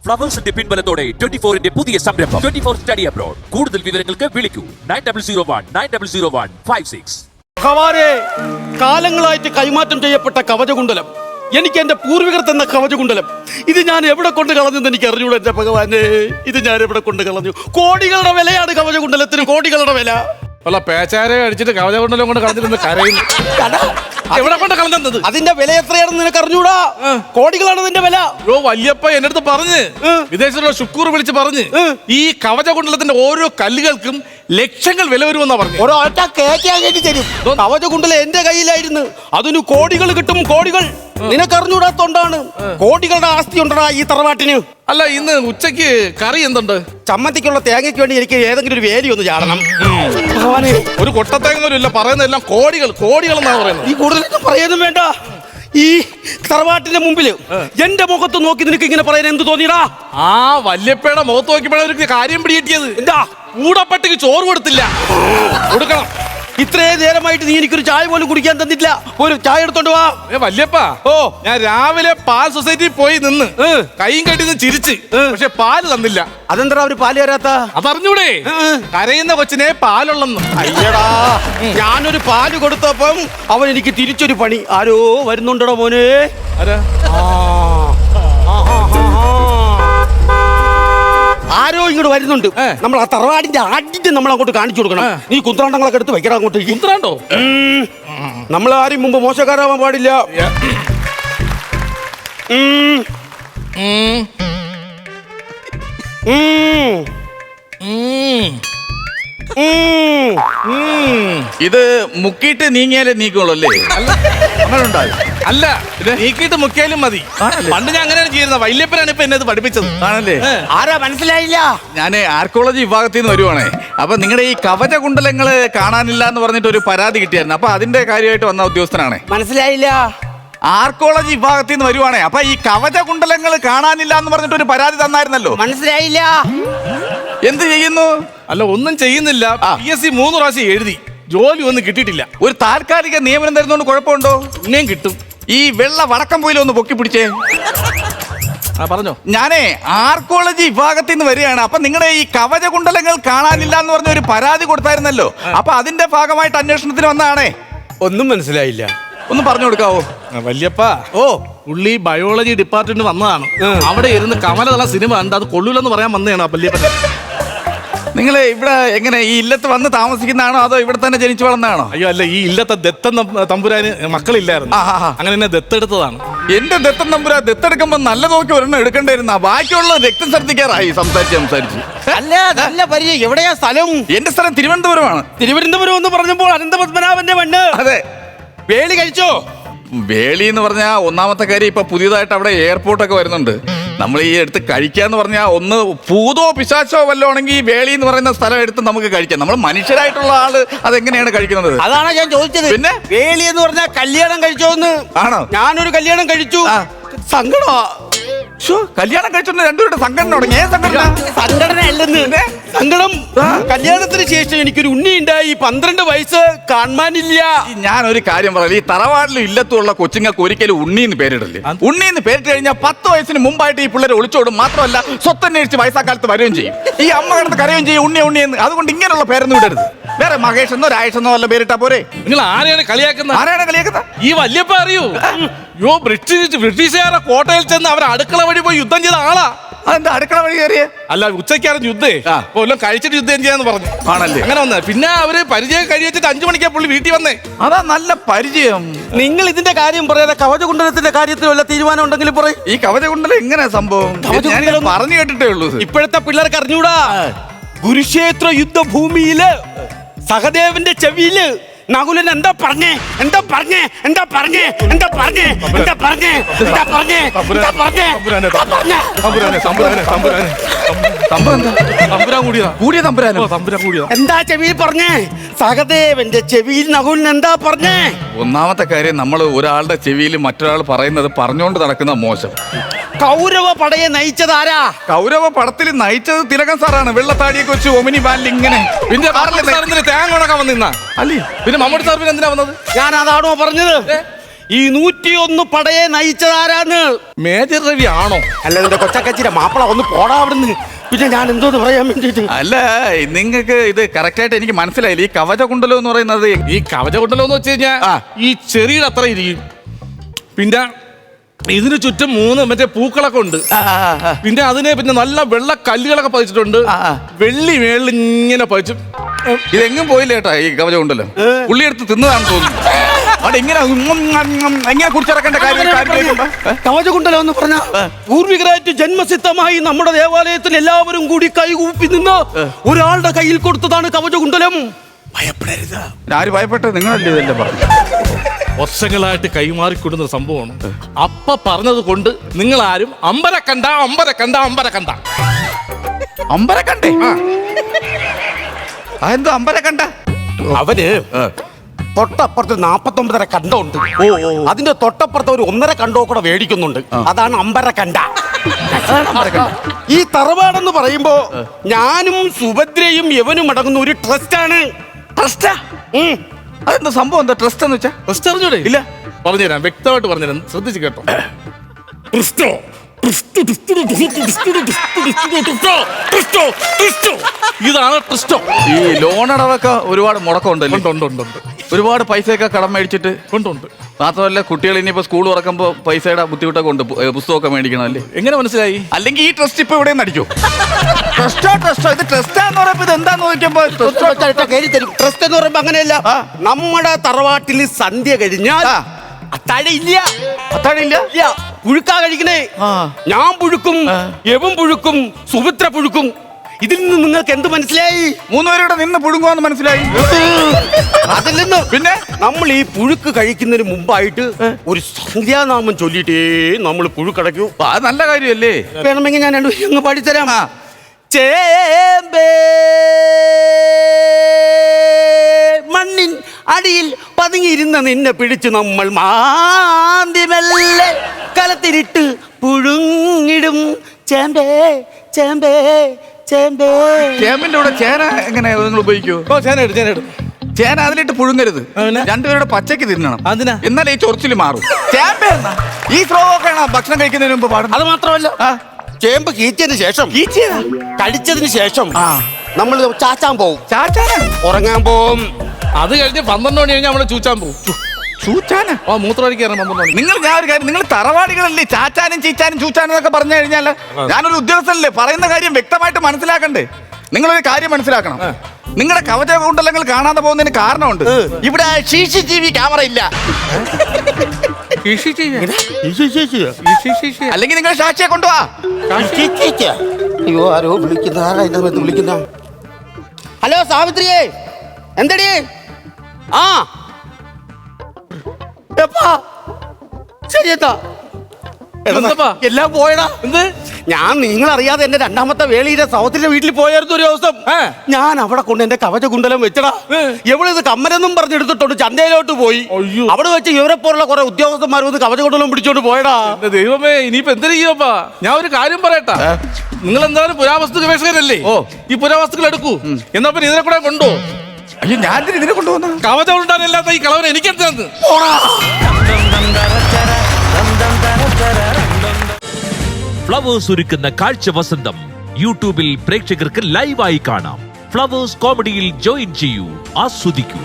ഫ്ലവേഴ്സിന്റെ പിൻബലത്തോടെ 24-ന്റെ പുതിയ സംരംഭം 24 study abroad. കൂടുതൽ വിവരങ്ങൾക്ക് വിളിക്കൂ 9001900156. ഭഗവാനെ, കാലങ്ങളായിട്ട് കൈമാറ്റം ചെയ്യപ്പെട്ട കവചകുണ്ടലം, എനിക്ക് എന്റെ പൂർവികർ തന്ന കവചകുണ്ടലം, ഇത് ഞാൻ എവിടെ കൊണ്ട് കളഞ്ഞെന്ന് എനിക്ക് അറിഞ്ഞൂടെ എന്റെ ഭഗവാനെ. ഇത് ഞാൻ എവിടെ കൊണ്ട് കളഞ്ഞു? കോടികളുടെ വിലയാണ് കവചകുണ്ടലത്തിന്, കോടികളുടെ വില. അല്ല, പേച്ചാരെ അടിച്ചിട്ട് കവചകുണ്ടലം കൊണ്ട് കളഞ്ഞിരുന്ന് കരയുന്നു. എവിടെ കൊണ്ട് കളഞ്ഞത്? അതിന്റെ വില എത്രയാണെന്ന് നിനക്ക് അറിഞ്ഞൂടാ? കോടികളാണ് അതിന്റെ വില. വല്യപ്പ എന്റെ അടുത്ത് പറഞ്ഞ്, വിദേശത്തുള്ള ശുക്കൂർ വിളിച്ച് പറഞ്ഞ്, ഈ കവചകുണ്ടലത്തിന്റെ ഓരോ കല്ലുകൾക്കും ലക്ഷങ്ങൾ വില വരുമെന്നാ പറഞ്ഞു. ഓരോ ഒറ്റ കേക്കാൻ വേണ്ടി തരും. കവചകുണ്ടലം എന്റെ കയ്യിലായിരുന്നു, അതിന് കോടികൾ കിട്ടും, കോടികൾ. നിനക്കറിഞ്ഞൂടാത്തോണ്ടാണ്. കോടികളുടെ ആസ്തി ഉണ്ടടാ ഈ തറവാട്ടിന്. അല്ല, ഇന്ന് ഉച്ചക്ക് കറി എന്തുണ്ട്? ചമ്മന്തിക്കുള്ള തേങ്ങയ്ക്ക് വേണ്ടി എനിക്ക് ഏതെങ്കിലും ഒരു വേലി ഒന്ന് ചാടണം. ഭഗവാനെ, ഒരു കൊട്ടത്തേങ്ങലും ഇല്ല, പറയുന്നതെല്ലാം കോടികൾ, കോടികൾ എന്നാ പറയുന്നത്. ഈ കൂടുതലൊന്നും പറയാനും വേണ്ട. ഈ തറവാട്ടിന്റെ മുമ്പില് എന്റെ മുഖത്ത് നോക്കി നിനക്ക് ഇങ്ങനെ പറയാൻ എന്ത് തോന്നിയടാ? ആ വല്യപ്പയുടെ മുഖത്ത് നോക്കിയപ്പോഴൊരു കാര്യം പിടികിട്ടിയത്. എന്താ? കൂടപ്പട്ടിക്ക് ചോറ് കൊടുത്തില്ല, കൊടുക്കണം. ഇത്രയും നേരമായിട്ട് നീ എനിക്കൊരു ചായ പോലും കുടിക്കാൻ തന്നിട്ടില്ല. ഒരു ചായ എടുത്തോണ്ട് വാ. വല്യപ്പ, ഞാൻ രാവിലെ പാൽ സൊസൈറ്റി പോയി നിന്ന് കൈയും കെട്ടി ചിരിച്ച്, പക്ഷെ പാല് തന്നില്ല. അതെന്താ ഒരു പാല് തരാത്ത? അതറിഞ്ഞൂടെ? കരയുന്ന കൊച്ചിനെ പാലുള്ളെന്ന്. അയ്യടാ, ഞാനൊരു പാല് കൊടുത്തപ്പം അവൻ എനിക്ക് തിരിച്ചൊരു പണി. ആരോ വരുന്നുണ്ടോ മോനെ? ആരോ ഇങ്ങോട്ട് വരുന്നുണ്ട്. നമ്മൾ ആ തറവാടിന്റെ ആദ്യത്തെ നമ്മൾ അങ്ങോട്ട് കാണിച്ചു കൊടുക്കണം. നീ കുന്ത്രാണ്ടങ്ങളൊക്കെ എടുത്ത് വെക്കണം അങ്ങോട്ട്. കുന്ത്രാണ്ടോ? നമ്മൾ ആരും മുമ്പ് മോശക്കാരാവാൻ പാടില്ല. ഇത് മുക്കിയിട്ട് നീങ്ങിയാലേ നീക്കുള്ളൂ അല്ലേ? അങ്ങനെ ഉണ്ടായി. അല്ല, നീക്കിയിട്ട് മുക്കിയാലും മതി. പണ്ട് ഞാൻ അങ്ങനെയാണ് ചെയ്യുന്നത്. വല്യപ്പനാണ് ഇപ്പൊ എന്നെ പഠിപ്പിച്ചത്. ആണല്ലേ? ആരാ? മനസ്സിലായില്ല. ഞാൻ ആർക്കോളജി വിഭാഗത്തിൽ നിന്ന് വരുവാണേ. അപ്പൊ നിങ്ങളുടെ ഈ കവചകുണ്ടലങ്ങള് കാണാനില്ല എന്ന് പറഞ്ഞിട്ട് ഒരു പരാതി കിട്ടിയായിരുന്നു. അപ്പൊ അതിന്റെ കാര്യമായിട്ട് വന്ന ഉദ്യോഗസ്ഥനാണേ. മനസ്സിലായില്ല. ആർക്കോളജി വിഭാഗത്തിൽ നിന്ന് വരുവാണേ. അപ്പൊ ഈ കവചകുണ്ടലങ്ങൾ കാണാനില്ല എന്ന് പറഞ്ഞിട്ട് ഒരു പരാതി തന്നായിരുന്നല്ലോ. മനസ്സിലായില്ല. എന്ത് ചെയ്യുന്നു? അല്ല, ഒന്നും ചെയ്യുന്നില്ല. PSC 3 പ്രാവശ്യം എഴുതി, ജോലി ഒന്നും കിട്ടിയിട്ടില്ല. ഒരു താൽക്കാലിക നിയമനം തരുന്നോണ്ട് കുഴപ്പമുണ്ടോ? ഇനിയും കിട്ടും. ഈ വെള്ള വടക്കം പോയിലും ഒന്ന് പൊക്കി പിടിച്ചേ. പറഞ്ഞോ. ഞാനേ ആർക്കോളജി വിഭാഗത്തിൽ നിന്ന് വരികയാണ്. അപ്പൊ നിങ്ങളുടെ ഈ കവചകുണ്ടലങ്ങൾ കാണാനില്ല എന്ന് പറഞ്ഞ ഒരു പരാതി കൊടുത്തായിരുന്നല്ലോ. അപ്പൊ അതിന്റെ ഭാഗമായിട്ട് അന്വേഷണത്തിന് വന്നതാണേ. ഒന്നും മനസ്സിലായില്ല. ഒന്ന് പറഞ്ഞു കൊടുക്കാവോ? വല്യപ്പ, പുള്ളി ബയോളജി ഡിപ്പാർട്ട്മെന്റ് വന്നതാണ്. അവിടെ ഇരുന്ന് കമലതള സിനിമ കണ്ട് അത് കൊള്ളൂലെന്ന് പറയാൻ വന്നതാണ് ആ വല്യപ്പൻ. നിങ്ങൾ ഇവിടെ എങ്ങനെ ഈ ഇല്ലത്ത് വന്ന് താമസിക്കുന്നതാണോ അതോ ഇവിടെ തന്നെ ജനിച്ചു വളർന്നതാണോ? അയ്യോ, അല്ല, ഈ ഇല്ലത്തെ ദത്തൻ തമ്പുരാന് മക്കളില്ലായിരുന്നു. അങ്ങനെ എന്നെ ദത്തെടുത്തതാണ്. എന്റെ ദത്തൻ തമ്പുരാ ദത്തെടുക്കുമ്പോ നല്ല നോക്കി ഒരെണ്ണം എടുക്കണ്ടായിരുന്ന. ബാക്കിയുള്ള രക്തം ഛർദ്ദിക്കാറായി സംസാരിച്ച്. അല്ല, നല്ല പരിചയം. എവിടെയാ സ്ഥലം? എന്റെ സ്ഥലം തിരുവനന്തപുരമാണ്. തിരുവനന്തപുരം എന്ന് പറഞ്ഞപ്പോൾ അനന്തപത്മനാഭന്റെ മണ്ണ്. അതെ. വേലി കഴിച്ചോ? വേളി എന്ന് പറഞ്ഞാൽ ഒന്നാമത്തെ കാര്യം ഇപ്പൊ പുതിയതായിട്ട് അവിടെ എയർപോർട്ടൊക്കെ വരുന്നുണ്ട്. നമ്മൾ ഈ എടുത്ത് കഴിക്കാന്ന് പറഞ്ഞാൽ ഒന്ന് ഭൂതോ പിശാച്ചോ വല്ലോ ആണെങ്കിൽ ഈ വേളി എന്ന് പറയുന്ന സ്ഥലം എടുത്ത് നമുക്ക് കഴിക്കാം. നമ്മൾ മനുഷ്യരായിട്ടുള്ള ആള് അതെങ്ങനെയാണ് കഴിക്കുന്നത്? അതാണ് ഞാൻ ചോദിച്ചത്. പിന്നെ വേലി എന്ന് പറഞ്ഞാൽ കല്യാണം കഴിച്ചോന്ന്. ആണോ? ഞാനൊരു കല്യാണം കഴിച്ചു. സങ്കടമാ. കല്യാണം കഴിച്ചോണ്ട് രണ്ടുപേരുടെ സംഘടന തുടങ്ങി. സംഘടന അല്ലെന്ന്. സങ്കടം. കല്യാണത്തിന് ശേഷം എനിക്കൊരു ഉണ്ണി ഉണ്ടായി. 12 വയസ്സ് കാണാനില്ല. ഞാനൊരു കാര്യം പറയാം. ഈ തറവാട്ടിലും ഇല്ലത്തുള്ള കൊച്ചുങ്ങൾക്ക് ഒരിക്കലും ഉണ്ണിന്ന് പേരിടല്ലേ. ഉണ്ണിന്ന് പേരിട്ട് കഴിഞ്ഞാൽ 10 വയസ്സിന് മുമ്പായിട്ട് ഈ പിള്ളേരെ ഒളിച്ചോടും. മാത്രമല്ല സ്വത്തന്വേഷിച്ച് വയസ്സാക്കാലത്ത് വരികയും ചെയ്യും. ഈ അമ്മ കിടന്ന് കരയും ചെയ്യും ഉണ്ണിയെന്ന്. അതുകൊണ്ട് ഇങ്ങനെയുള്ള പേരൊന്നും ഇടരുത്. വേറെ മഹേഷ് എന്നോ രാജേഷ് എന്നോ വല്ല പേരിട്ടാ പോരെ. നിങ്ങൾ ആരെയാണ് കളിയാക്കുന്നത്? ആരെയാണ് കളിയാക്കുന്നത്? ഈ വല്യപ്പ അറിയൂ? യോ, ബ്രിട്ടീഷുകാരുടെ കോട്ടയിൽ ചെന്ന് അവർ അടുക്കള വഴി പോയി യുദ്ധം ചെയ്ത ആളാ. അതെന്താ അടുക്കള വഴി കയറിയ? അല്ല, ഉച്ചയ്ക്കാണ് യുദ്ധേ. അപ്പൊ എല്ലാം കഴിച്ചിട്ട് യുദ്ധം ചെയ്യാന്ന് പറഞ്ഞു. ആണല്ലേ? അങ്ങനെ വന്നത്. പിന്നെ അവര് പരിചയം കഴിച്ചിട്ട് 5 മണിക്കാ പുള്ളി വീട്ടിൽ വന്നേ. അതാ നല്ല പരിചയം. നിങ്ങൾ ഇതിന്റെ കാര്യം പറയാതെ കവചകുണ്ടലത്തിന്റെ കാര്യത്തിൽ വല്ല തീരുമാനം ഉണ്ടെങ്കിൽ പറയും. ഈ കവചകുണ്ടലം എങ്ങനെയാ സംഭവം? പറഞ്ഞു കേട്ടിട്ടേ ഉള്ളൂ. ഇപ്പോഴത്തെ പിള്ളേർക്ക് അറിഞ്ഞൂടാ. കുരുക്ഷേത്ര യുദ്ധഭൂമിയില് സഹദേവന്റെ ചെവിയില് നകുലൻ എന്താ പറഞ്ഞേ? എന്താ ചെവിയിൽ പറഞ്ഞേ? സഹദേവന്റെ ചെവിയിൽ നകുലൻ എന്താ പറഞ്ഞേ? ഒന്നാമത്തെ കാര്യം, നമ്മൾ ഒരാളുടെ ചെവിയിൽ മറ്റൊരാൾ പറയുന്നത് പറഞ്ഞുകൊണ്ട് നടക്കുന്ന മോശം. കൗരവ പടയെ നയിച്ചതാരാ? കൗരവ പടത്തിൽ നയിച്ചത് തിലകൻ സാറാണ്. വെള്ളത്താടിയൊക്കെ വെച്ച് ഒമിനി വാലിൽ ഇങ്ങനെ. പിന്നെ തേങ്ങ ഉണക്കാൻ വന്നിരുന്ന അല്ലേ? പിന്നെ മമ്മൂട്ടി സാർ പിന്നെ എന്തിനാ വന്നത്? ഞാൻ അതാണോ പറഞ്ഞത്? ഈ 101 പടയെ നയിച്ചതാരാന്ന്? മേജർ രവി ആണോ? അല്ല നിന്റെ കൊച്ചക്കച്ചിന്റെ മാപ്പിള ഒന്ന് പോടാ അവിടുന്ന്. പിന്നെ ഞാൻ എന്തോന്ന് പറയാൻ വേണ്ടിട്ട്? അല്ല നിങ്ങൾക്ക് ഇത് കറക്റ്റ് ആയിട്ട് എനിക്ക് മനസ്സിലായില്ല. ഈ കവചകുണ്ടലം എന്ന് പറയുന്നത് ഈ കവചകുണ്ടലം എന്ന് വെച്ച് കഴിഞ്ഞാൽ ആ. ഈ ചെറിയുടെ അത്ര ഇരിക്കും. പിന്നെ ഇതിന് ചുറ്റും 3 മറ്റേ പൂക്കളൊക്കെ ഉണ്ട്. പിന്നെ അതിന് പിന്നെ നല്ല വെള്ള കല്ലുകളൊക്കെ പതിച്ചിട്ടുണ്ട്. വെള്ളി മേളിൽ ഇങ്ങനെ പതിച്ചു. ഇതെങ്ങും പോയില്ല കേട്ടാ ഈ കവചകുണ്ടലം. പുള്ളി എടുത്ത് തിന്നതാണെന്ന് തോന്നുന്നു. അവിടെ എങ്ങനെ കുടിച്ചിറക്കേണ്ട കാര്യം കവചകുണ്ടലം എന്ന് പറഞ്ഞ പൂർവികരായിട്ട് ജന്മസിദ്ധമായി നമ്മുടെ ദേവാലയത്തിൽ എല്ലാവരും കൂടി കൈകൂപ്പി നിന്ന് ഒരാളുടെ കയ്യിൽ കൊടുത്തതാണ് കവചകുണ്ടലം. ഭയപ്പെടരുത്. ആര് ഭയപ്പെട്ടത്? നിങ്ങളല്ലേ ഇതല്ലേ പറഞ്ഞു? വർഷങ്ങളായിട്ട് കൈമാറിക്കൊടുന്ന സംഭവമാണ്. അപ്പ പറഞ്ഞത് കൊണ്ട് നിങ്ങൾ ആരും അമ്പര കണ്ട. അമ്പരക്കണ്ടേ? അതെന്തോ അമ്പരക്കണ്ട? അവന് തൊട്ടപ്പുറത്ത് 49 കണ്ടമുണ്ട്. അതിന്റെ തൊട്ടപ്പുറത്ത് ഒരു 1.5 കണ്ടോ കൂടെ മേടിക്കുന്നുണ്ട്. അതാണ് അമ്പര കണ്ട. ഈ തറവാടെന്ന് പറയുമ്പോ ഞാനും സുഭദ്രയും യവനും അടങ്ങുന്ന ഒരു ട്രസ്റ്റാണ്. ട്രസ്റ്റാ? അതെന്താ സംഭവം? എന്താ ട്രസ്റ്റ് എന്ന് വെച്ചാ? ട്രസ്റ്റ് അറിഞ്ഞൂടെ? ഇല്ല, പറഞ്ഞുതരാം, വ്യക്തമായിട്ട് പറഞ്ഞുതരാം, ശ്രദ്ധിച്ച് കേട്ടോ. ഇതാണ് ട്രസ്റ്റോ. ഈ ലോൺ അടവൊക്കെ ഒരുപാട് മുടക്കമുണ്ടല്ലോ. ഉണ്ട്. ഒരുപാട് പൈസയൊക്കെ കടം മേടിച്ചിട്ട് ഉണ്ട്. മാത്രമല്ല കുട്ടികൾ ഇനിയിപ്പോ സ്കൂൾ തുറക്കുമ്പോ പൈസയുടെ ബുദ്ധിമുട്ടൊക്കെ ഉണ്ട്. പുസ്തകമൊക്കെ മേടിക്കണം അല്ലേ? എങ്ങനെ മനസ്സിലായി? അല്ലെങ്കിൽ ഈ ട്രസ്റ്റ് ഇപ്പൊ ഇവിടെ നടിക്കോ? ട്രസ്റ്റോ ഇത് ട്രസ്റ്റാന്ന് പറയുമ്പോ ഇത് എന്താന്ന് നോക്കിയപ്പോ ട്രസ്റ്റ് എന്ന് പറയുമ്പോ അങ്ങനെയല്ല. നമ്മുടെ തറവാട്ടിൽ സന്ധ്യ കഴിഞ്ഞാൽ അത്താഴയില്ല. പുഴുക്കാ കഴിക്കണേ. ഞാൻ പുഴുക്കും, യവൻ പുഴുക്കും, സുഭദ്ര പുഴുക്കും. ഇതിൽ നിന്ന് നിങ്ങൾക്ക് എന്ത് മനസ്സിലായി? 3 പേരുടെ നിന്ന് പുഴുങ്ങുവാന്ന് മനസ്സിലായി. അതിൽ നിന്ന് പിന്നെ നമ്മൾ ഈ പുഴുക്ക് കഴിക്കുന്നതിന് മുമ്പായിട്ട് ഒരു സംഖ്യാനാമം ചൊല്ലിട്ടേ നമ്മൾ പുഴുക്കടയ്ക്കൂ. അത് നല്ല കാര്യമല്ലേ? വേണമെങ്കിൽ ഞാൻ അങ്ങ് പാടിത്തരാം. ചേമ്പേ മണ്ണിൻ അടിയിൽ പതുങ്ങിയിരുന്ന നിന്നെ പിടിച്ച് നമ്മൾ മാന്തിമെല്ലെ കലത്തിരിട്ട് പുഴുങ്ങിടും. ചേമ്പേ ചേമ്പേ ചേമ്പേ. ചേമ്പിന്റെ കൂടെ ചേന എങ്ങനെ നിങ്ങൾ ഉപയോഗിക്കുവോ? ചേന അതിലിട്ട് പുഴുങ്ങരുത്. രണ്ടുപേരുടെ പച്ചക്ക് തിന്നണം. അതിനാ? എന്നാലേ ഈ ചൊറിച്ചില് മാറും. ചേമ്പേ ഈ സ്ലോവൊക്കെയാണ് ഭക്ഷണം കഴിക്കുന്നതിന് മുമ്പ് പാടുന്നത്. അത് മാത്രമല്ല, ചേമ്പ് കീച്ചതിന് ശേഷം കഴിച്ചതിന് ശേഷം നമ്മൾ ചാച്ചാൻ പോവും. ഉറങ്ങാൻ പോവും. അത് കഴിഞ്ഞ് 12 മണി കഴിഞ്ഞാൽ നമ്മള് ചൂച്ചാൻ പോകും. ചൂച്ചാന? മൂത്രമടിക്കാറ് 12 മണി. ഞാൻ ഒരു കാര്യം, നിങ്ങൾ തറവാടികളല്ലേ ചാച്ചാനും ചീച്ചാനും ചൂച്ചാനും എന്നൊക്കെ പറഞ്ഞു കഴിഞ്ഞാൽ ഞാനൊരു ഉദ്യോഗസ്ഥനല്ലേ, പറയുന്ന കാര്യം വ്യക്തമായിട്ട് മനസ്സിലാക്കണ്ടേ? നിങ്ങളൊരു കാര്യം മനസ്സിലാക്കണം. നിങ്ങളുടെ കവചകുണ്ടലങ്ങൾ കാണാതെ പോകുന്നതിന് കാരണമുണ്ട്. ഇവിടെ CCTV ക്യാമറ ഇല്ല. അല്ലെങ്കിൽ നിങ്ങൾ സാക്ഷിയെ കൊണ്ടുപോവാ. അയ്യോ, ആരോ വിളിക്കുന്ന. ഹലോ സാവിത്രിയേ, എന്തടി? ശരിയെത്താ എല്ലാം പോയടാ. എന്ത്? ഞാൻ നിങ്ങളറിയാതെ എന്റെ രണ്ടാമത്തെ വേളിയുടെ സഹോദരിയുടെ വീട്ടിൽ പോയായിരുന്നു ഒരു ദിവസം. ഞാൻ അവിടെ കൊണ്ട് എന്റെ കവചകുണ്ടലം വെച്ചടാ. എവളിത് കമ്മലെന്നും പറഞ്ഞെടുത്തിട്ടുണ്ട്. ചന്തയിലോട്ട് പോയി. അവിടെ വെച്ച് ഇവരെ പോലുള്ള കുറെ ഉദ്യോഗസ്ഥന്മാർ വന്ന് കവചകുണ്ടലം പിടിച്ചോണ്ട് പോയടാ. ദൈവമേ, ഇനിയിപ്പോ എന്തിനു ചെയ്യപ്പാ? ഞാൻ ഒരു കാര്യം പറയട്ടാ. നിങ്ങൾ എന്തായാലും പുരാവസ്തു ഗവേഷകരല്ലേ? ഈ പുരാവസ്തുക്കൾ എടുക്കൂ. എന്നാ പിന്നെ ഇതിനെ കൂടെ കൊണ്ടോ? അയ്യോ, ഞാൻ ഇതിനെ കൊണ്ടുപോകുന്ന കവച ഉണ്ടാകാനില്ലാത്ത ഈ കളവൻ എനിക്കെന്താന്ന്? ഫ്ലവേഴ്സ് ഒരുക്കുന്ന കാഴ്ച വസന്തം യൂട്യൂബിൽ പ്രേക്ഷകർക്ക് ലൈവായി കാണാം. ഫ്ലവേഴ്സ് കോമഡിയിൽ ജോയിൻ ചെയ്യൂ, ആസ്വദിക്കൂ.